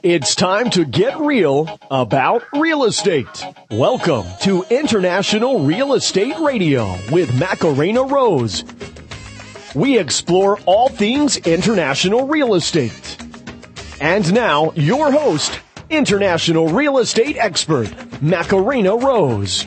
It's time to get real about real estate. Welcome to International Real Estate Radio with Macarena Rose. We explore all things international real estate. And now, your host, international real estate expert, Macarena Rose.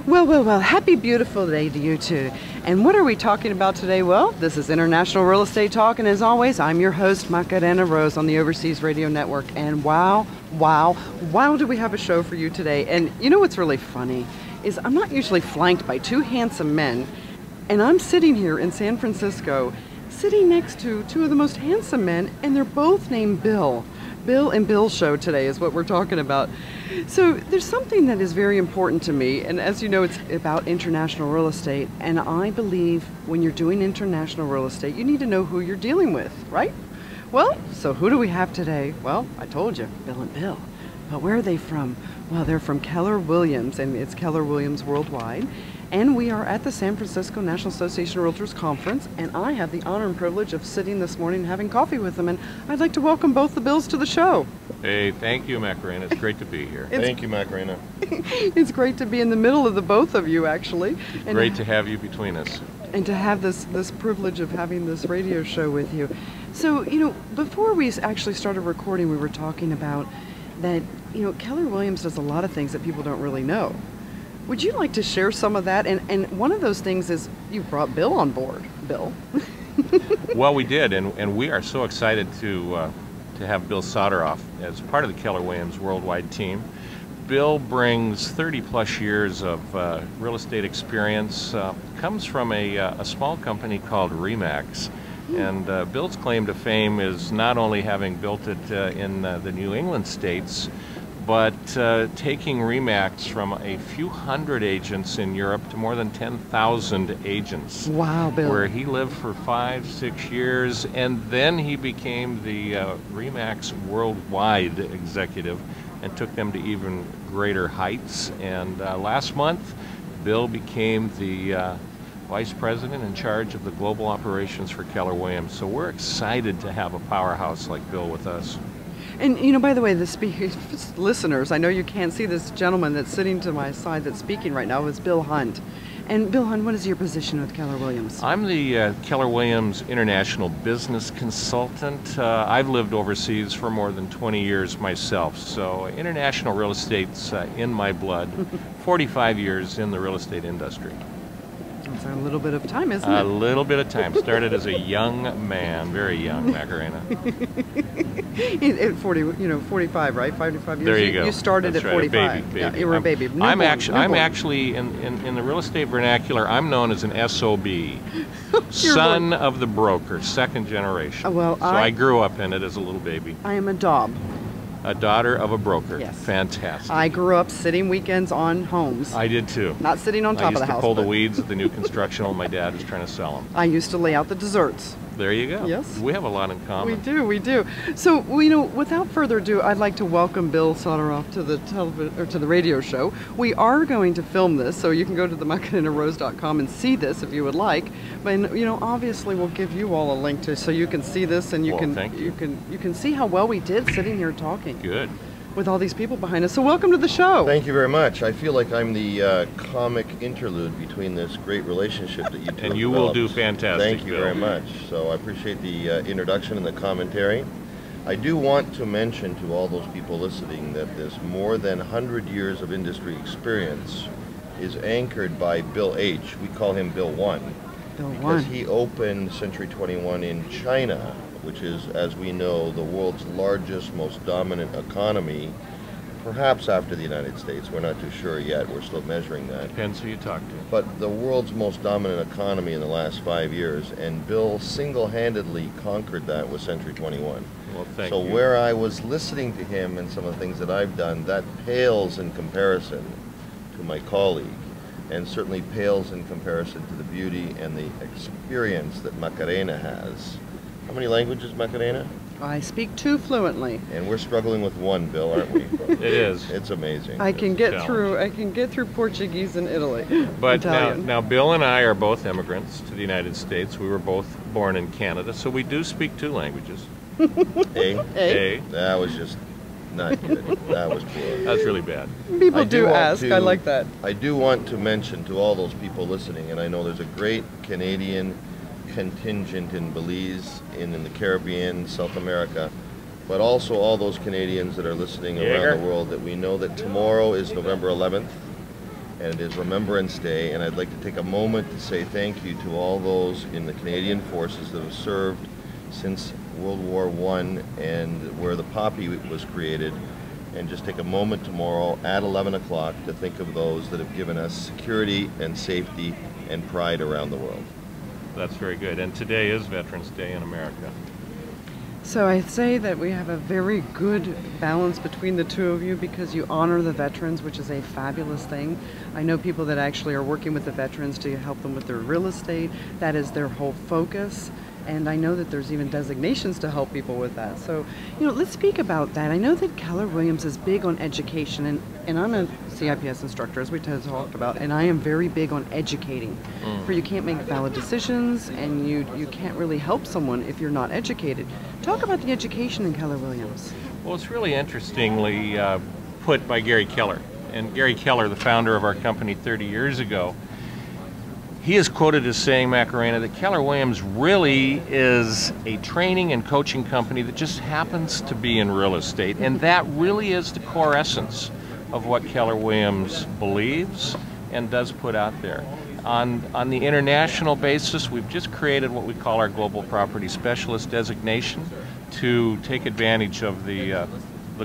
Well, happy beautiful day to you too. And what are we talking about today? Well, this is International Real Estate Talk, and as always, I'm your host, Macarena Rose on the Overseas Radio Network. And wow, do we have a show for you today. And you know what's really funny is I'm not usually flanked by two handsome men, and I'm sitting here in San Francisco, sitting next to two of the most handsome men, and they're both named Bill. Bill and Bill's show today is what we're talking about. So there's something that is very important to me, and as you know, it's about international real estate, and I believe when you're doing international real estate, you need to know who you're dealing with, right? Well, so who do we have today? Well, I told you, Bill and Bill. But where are they from? Well, they're from Keller Williams, and it's Keller Williams Worldwide. And we are at the San Francisco National Association of Realtors Conference, and I have the honor and privilege of sitting this morning and having coffee with them, and I'd like to welcome both the Bills to the show. Hey, thank you, Macarena. It's great to be here. Thank you, Macarena. It's great to be in the middle of the both of you, actually. And great to have you between us. And to have this privilege of having this radio show with you. So, you know, before we actually started recording, we were talking about that, you know, Keller Williams does a lot of things that people don't really know. Would you like to share some of that? And one of those things is you brought Bill on board, Bill. Well, we did, and we are so excited to have Bill Soteroff as part of the Keller Williams Worldwide team. Bill brings 30 plus years of real estate experience, comes from a small company called Remax. And Bill's claim to fame is not only having built it in the New England states, but taking Remax from a few hundred agents in Europe to more than 10,000 agents. Wow, Bill. Where he lived for 5-6 years, and then he became the Remax Worldwide executive and took them to even greater heights. And last month, Bill became the Vice President in charge of the global operations for Keller Williams. So we're excited to have a powerhouse like Bill with us. And, you know, by the way, the listeners, I know you can't see this gentleman that's sitting to my side that's speaking right now, is Bill Hunt. And Bill Hunt, what is your position with Keller Williams? I'm the Keller Williams International Business Consultant. I've lived overseas for more than 20 years myself, so international real estate's in my blood. 45 years in the real estate industry. It's a little bit of time, isn't it? A little bit of time. Started as a young man, very young, Macarena. At 45, right? 55 years. There you go. You started That's at right, 45. a baby. Yeah, you were a baby. I'm actually in the real estate vernacular, I'm known as an SOB, son of the broker, second generation. Well, so I grew up in it as a little baby. I am a Dob. A daughter of a broker. Yes. Fantastic. I grew up sitting weekends on homes. I did too. Not sitting on top of the house. I used to pull the weeds at the new construction while my dad was trying to sell them. I used to lay out the desserts. There you go. Yes. We have a lot in common. We do. So, you know, without further ado, I'd like to welcome Bill Soteroff to the radio show. We are going to film this, so you can go to the MacarenaRose.com and see this if you would like. But, you know, obviously we'll give you all a link to so you can see this and you can see how well we did sitting here talking. Good. With all these people behind us. So welcome to the show. Thank you very much. I feel like I'm the comic interlude between this great relationship that you two And you will do fantastic. Thank you very much. So I appreciate the introduction and the commentary. I do want to mention to all those people listening that this more than 100 years of industry experience is anchored by Bill H. We call him Bill 1. Bill 1. Because he opened Century 21 in China, which is, as we know, the world's largest, most dominant economy, perhaps after the United States. We're not too sure yet. We're still measuring that. Depends who you talk to. But the world's most dominant economy in the last 5 years, and Bill single-handedly conquered that with Century 21. Well, thank you. So where I was listening to him and some of the things that I've done, that pales in comparison to my colleague, and certainly pales in comparison to the beauty and the experience that Macarena has. How many languages, Macarena? I speak two fluently. And we're struggling with one, Bill, aren't we? It is. It's amazing. I can get challenge. through Portuguese and Italy. But Italian. now Bill and I are both immigrants to the United States. We were both born in Canada, so we do speak two languages. A? That was just not good. That was poor. That's really bad. People do ask. I like that. I do want to mention to all those people listening, and I know there's a great Canadian contingent in Belize, in the Caribbean, South America, but also all those Canadians that are listening around the world, that we know that tomorrow is November 11th, and it is Remembrance Day, and I'd like to take a moment to say thank you to all those in the Canadian forces that have served since World War I and where the poppy was created, and just take a moment tomorrow at 11 o'clock to think of those that have given us security and safety and pride around the world. That's very good. And today is Veterans Day in America. So I say that we have a very good balance between the two of you because you honor the veterans, which is a fabulous thing. I know people that actually are working with the veterans to help them with their real estate. That is their whole focus. And I know that there's even designations to help people with that. So, let's speak about that. I know that Keller Williams is big on education, and I'm a CIPS instructor, as we talked about, and I am very big on educating. For you can't make valid decisions, and you can't really help someone if you're not educated. Talk about the education in Keller Williams. Well, it's really interestingly put by Gary Keller. And Gary Keller, the founder of our company 30 years ago, he is quoted as saying, Macarena, that Keller Williams really is a training and coaching company that just happens to be in real estate. And that really is the core essence of what Keller Williams believes and does put out there. On the international basis, we've just created what we call our Global Property Specialist designation to take advantage of the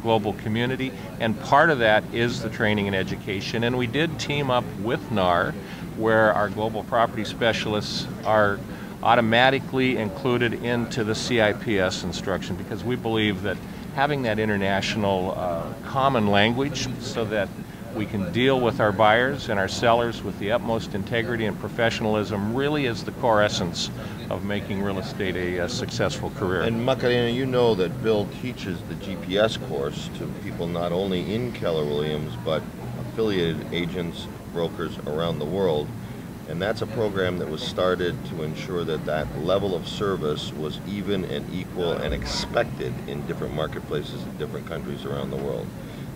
global community. And part of that is the training and education. And we did team up with NAR, where our global property specialists are automatically included into the CIPS instruction, because we believe that having that international common language so that we can deal with our buyers and our sellers with the utmost integrity and professionalism really is the core essence of making real estate a successful career. And Macarena, you know that Bill teaches the GPS course to people not only in Keller Williams, but affiliated agents, brokers around the world, and that's a program that was started to ensure that that level of service was even and equal and expected in different marketplaces in different countries around the world.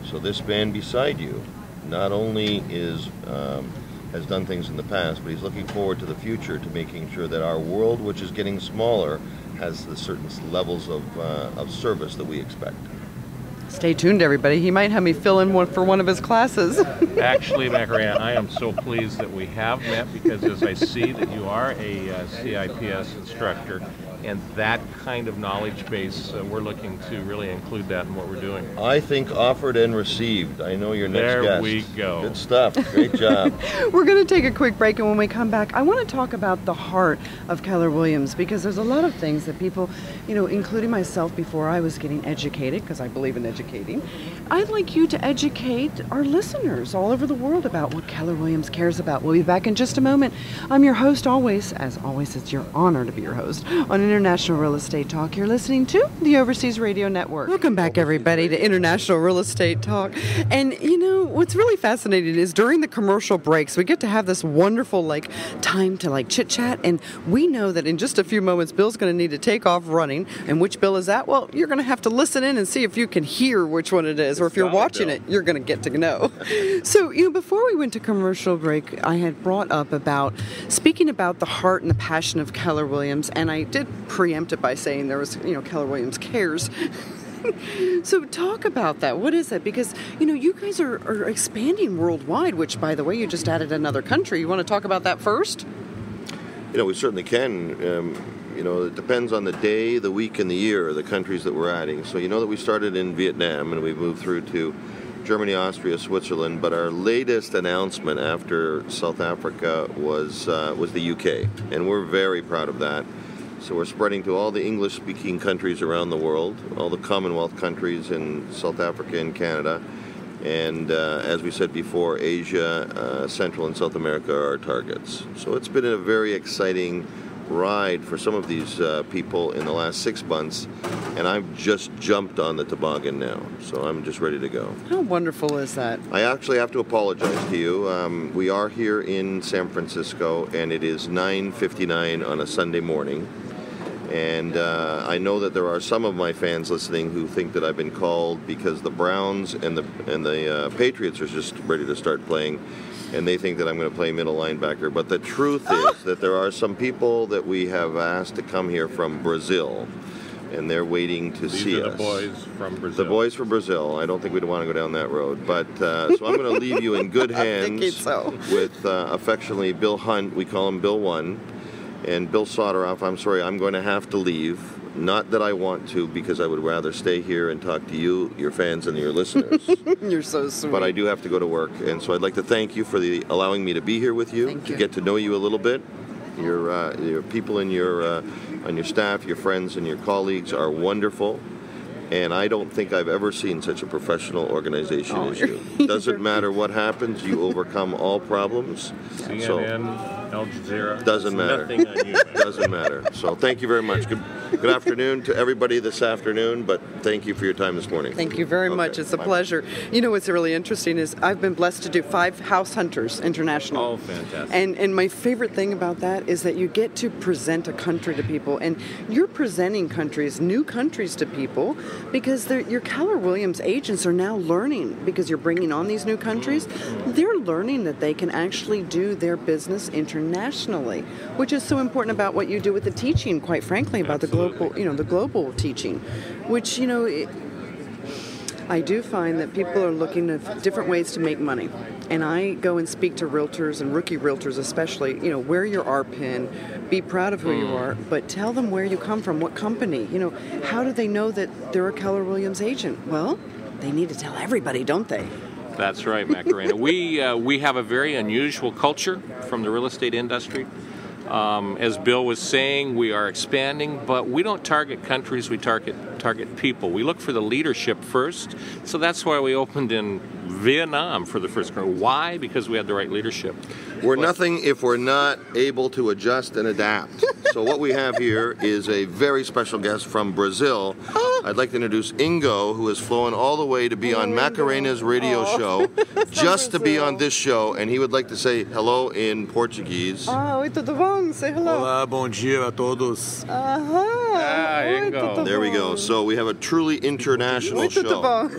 So this man beside you not only has done things in the past, but he's looking forward to the future, to making sure that our world, which is getting smaller, has the certain levels of service that we expect. Stay tuned, everybody. He might have me fill in for one of his classes. Actually, Macarena, I am so pleased that we have met, because as I see that you are a CIPS instructor, and that kind of knowledge base, we're looking to really include that in what we're doing. I think offered and received. I know your next guest. There we go. Good stuff. Great job. We're going to take a quick break, and when we come back, I want to talk about the heart of Keller Williams, because there's a lot of things that people, including myself before I was getting educated, because I believe in educating, I'd like you to educate our listeners all over the world about what Keller Williams cares about. We'll be back in just a moment. I'm your host always. As always, it's your honor to be your host on International Real Estate Talk. You're listening to the Overseas Radio Network. Welcome back, everybody, to International Real Estate Talk. And what's really fascinating is during the commercial breaks, we get to have this wonderful time to chit chat. And we know that in just a few moments, Bill's going to need to take off running. And which Bill is that? Well, you're going to have to listen in and see if you can hear which one it is, or if you're watching it, you're going to get to know. So, before we went to commercial break, I had brought up speaking about the heart and the passion of Keller Williams, and I did preempt it by saying there was, Keller Williams cares. So talk about that. What is that? Because, you guys are expanding worldwide, which, by the way, you just added another country. You want to talk about that first? We certainly can. It depends on the day, the week, and the year, the countries that we're adding. So that we started in Vietnam, and we've moved through to Germany, Austria, Switzerland, but our latest announcement after South Africa was the UK, and we're very proud of that. So we're spreading to all the English-speaking countries around the world, all the Commonwealth countries in South Africa and Canada, and as we said before, Asia, Central and South America are our targets. So it's been a very exciting ride for some of these people in the last 6 months, and I've just jumped on the toboggan now, so I'm just ready to go. How wonderful is that? I actually have to apologize to you. We are here in San Francisco, and it is 9:59 on a Sunday morning. And I know that there are some of my fans listening who think that I've been called because the Browns and the Patriots are just ready to start playing, and they think that I'm going to play middle linebacker. But the truth is that there are some people that we have asked to come here from Brazil, and they're waiting to see us. These are the boys from Brazil. The boys from Brazil. I don't think we'd want to go down that road. But so I'm going to leave you in good hands I'm thinking so. with affectionately Bill Hunt. We call him Bill 1. And Bill Soteroff, I'm sorry, I'm going to have to leave. Not that I want to, because I would rather stay here and talk to you, your fans, and your listeners. You're so sweet. But I do have to go to work, and so I'd like to thank you for allowing me to be here with you, Thank to you. get to know you a little bit. Your people in on your staff, your friends, and your colleagues are wonderful. And I don't think I've ever seen such a professional organization as you. Doesn't matter what happens, you overcome all problems. CNN, Al Jazeera. Doesn't matter. Nothing unusual. Doesn't matter. So thank you very much. Good afternoon to everybody this afternoon, but thank you for your time this morning. Thank you very much. It's a pleasure. You know what's really interesting is I've been blessed to do 5 House Hunters International. Oh, fantastic. And my favorite thing about that is that you get to present a country to people, and you're presenting countries, new countries to people, because your Keller Williams agents are now learning, because you're bringing on these new countries, they're learning that they can actually do their business internationally, which is so important about what you do with the teaching, quite frankly, about the global teaching, which, I do find that people are looking at different ways to make money. And I go and speak to realtors and rookie realtors especially, wear your R pin, be proud of who you are, but tell them where you come from, what company. How do they know that they're a Keller Williams agent? Well, they need to tell everybody, don't they? That's right, Macarena. We have a very unusual culture from the real estate industry. As Bill was saying, we are expanding, but we don't target countries, we target people. We look for the leadership first, so that's why we opened in Vietnam for the first country. Why? Because we had the right leadership. We're nothing if we're not able to adjust and adapt. So what we have here is a very special guest from Brazil. I'd like to introduce Ingo, who has flown all the way to be on Macarena's radio show, just to be on this show, and he would like to say hello in Portuguese. Oi, tudo bom? Say hello. Olá, bom dia a todos. Ingo. There we go. So we have a truly international show.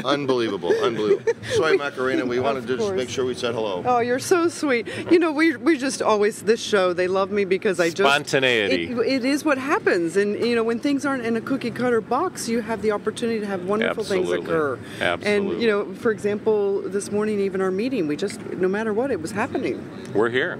Unbelievable, unbelievable. Sorry, Macarena, we wanted to just make sure we said hello. Oh, you're so sweet. We just always, this show, they love me because I just... Spontaneity. It is what happens. And, when things aren't in a cookie-cutter box, you have the opportunity to have wonderful things occur. Absolutely. And, for example, this morning, even our meeting, we just, no matter what, it was happening. We're here.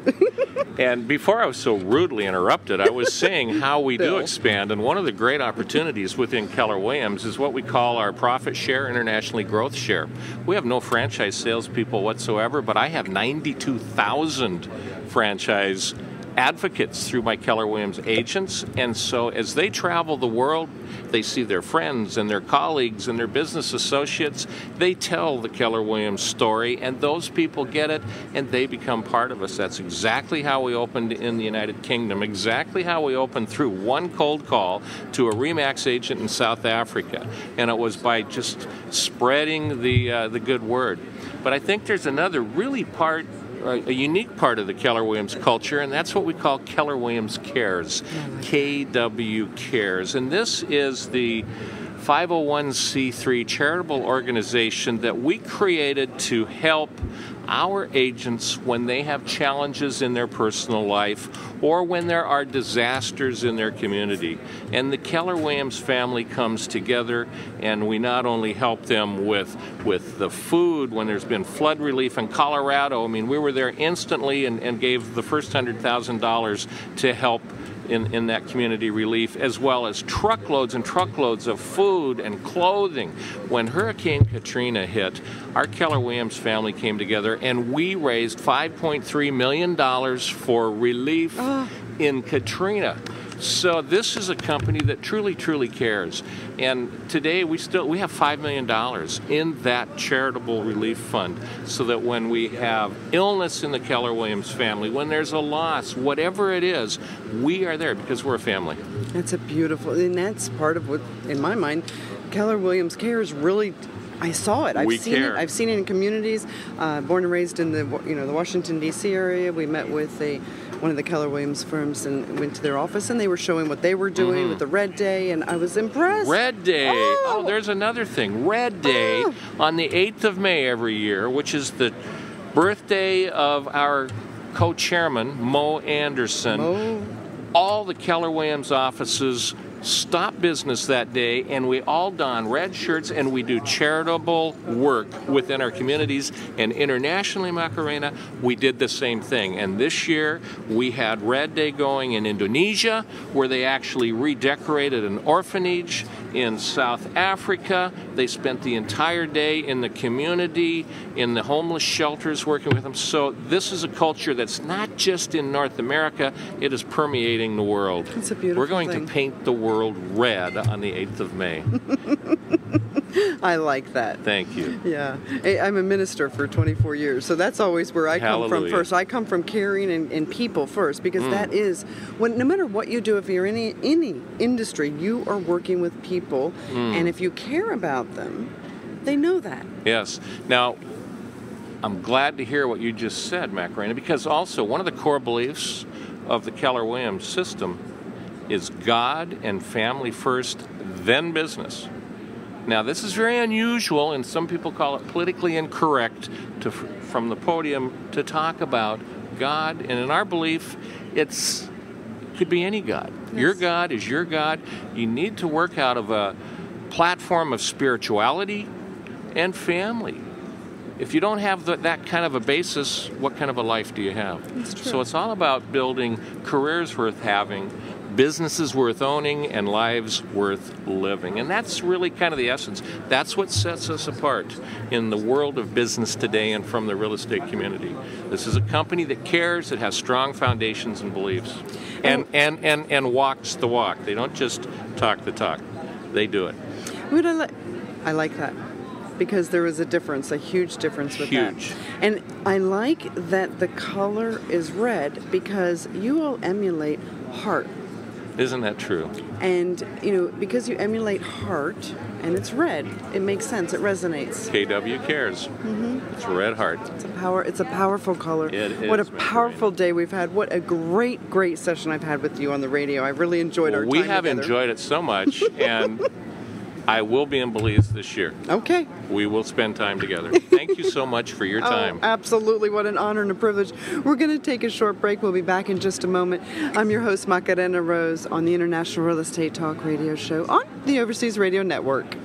And before I was so rudely interrupted, I was saying how we do expand, and one of the great opportunities within Keller Williams is what we call our profit share, internationally growth share. We have no franchise salespeople whatsoever, but I have 92,000 franchise advocates through my Keller Williams agents, and so as they travel the world, they see their friends and their colleagues and their business associates. They tell the Keller Williams story, and those people get it, and they become part of us. That's exactly how we opened in the United Kingdom, exactly how we opened through one cold call to a RE/MAX agent in South Africa, and it was by just spreading the good word. But I think there's another really a unique part of the Keller Williams culture, and that's what we call Keller Williams Cares, KW Cares. And this is the 501c3 charitable organization that we created to help our agents when they have challenges in their personal life or when there are disasters in their community. And the Keller Williams family comes together, and we not only help them with the food when there's been flood relief in Colorado. I mean, we were there instantly and gave the first $100,000 to help in that community relief, as well as truckloads and truckloads of food and clothing. When Hurricane Katrina hit, our Keller Williams family came together and we raised $5.3 million for relief in Katrina. So this is a company that truly, truly cares. And today we have $5 million in that charitable relief fund, so that when we have illness in the Keller Williams family, when there's a loss, whatever it is, we are there because we're a family. That's a beautiful, and that's part of what, in my mind, Keller Williams cares. Really, I saw it. I've seen it in communities. Born and raised in the Washington D.C. area. We met with one of the Keller Williams firms and went to their office, and they were showing what they were doing with the Red Day, and I was impressed. Red Day. Oh, there's another thing. Red Day on the 8th of May every year, which is the birthday of our co-chairman, Mo Anderson. All the Keller Williams offices stop business that day, and we all don red shirts, and we do charitable work within our communities. And internationally, Macarena, we did the same thing. And this year we had Red Day going in Indonesia, where they actually redecorated an orphanage. In South Africa, they spent the entire day in the community, in the homeless shelters, working with them. So this is a culture that's not just in North America, it is permeating the world. It's a beautiful We're going thing. to paint the world red on the 8th of May. I like that. Thank you. Yeah. I'm a minister for 24 years, so that's always where I come from first. I come from caring and people first, because that is, no matter what you do, if you're in any industry, you are working with people, and if you care about them, they know that. Yes. Now, I'm glad to hear what you just said, Macarena, because also one of the core beliefs of the Keller Williams system is God and family first, then business. Now, this is very unusual, and some people call it politically incorrect from the podium to talk about God. And in our belief, it could be any God. Yes. Your God is your God. You need to work out of a platform of spirituality and family. If you don't have that kind of a basis, what kind of a life do you have? That's true. So it's all about building careers worth having, businesses worth owning, and lives worth living. And that's really kind of the essence. That's what sets us apart in the world of business today and from the real estate community. This is a company that cares, that has strong foundations and beliefs, and walks the walk. They don't just talk the talk. They do it. I like that, because there is a difference, a huge difference with that. Huge. And I like that the color is red, because you all emulate heart. Isn't that true? And, because you emulate heart, and it's red, it makes sense. It resonates. KW cares. It's red heart. It's a powerful color. It is. What a powerful day we've had. What a great session I've had with you on the radio. I really enjoyed our time together. We have enjoyed it so much, and I will be in Belize this year. Okay. We will spend time together. Thank you so much for your time. Oh, absolutely. What an honor and a privilege. We're going to take a short break. We'll be back in just a moment. I'm your host, Macarena Rose, on the International Real Estate Talk radio show on the Overseas Radio Network.